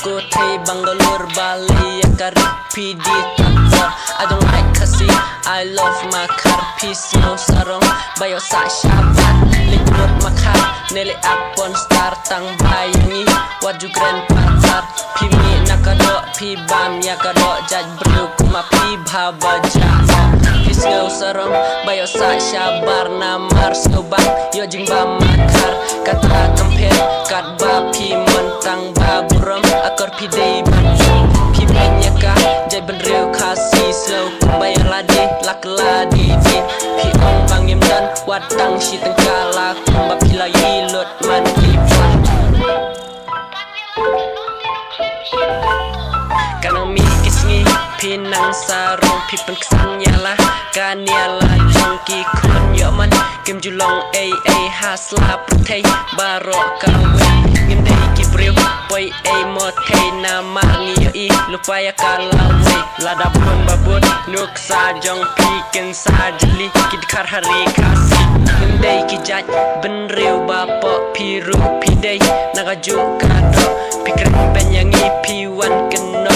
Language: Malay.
Putih Bangalore Bali Karib PD Takbar Adong ay kasi I love makar Pismo sarong Bayo sa syabat Lignot makar Nili apon star Tang bayangi Waju grand patar Pimi nakado Pibam yakado Jaj bru kuma pibha baja Pisngau sarong Bayo sa syabar Namar sobang Yo jing ba makar Kata kampir Kat ba pimon Tang ba buram Akor pidei banjung Pimenya ka Jai benriu kasih Slow kumbayar ladi Lak ladi di Piong bangim dan Wadang si tengkala Kumba pila ilut Man lipat Kanang mikis ngi Pinang sarong Pipen kesan nyala Kaniala Jongki kun yoman Kim julong ay hasla putih Barok kawin Ngindai kibriu Poi ay motay Namar ngiyo Lupaya kalawi Lada pun babut Nuk sajong Pikin sajali Kidkar hari kasih Ngindai kijaj Benriu bapok Piru pidai Nagaju kado Pikir penyangi Piwan keno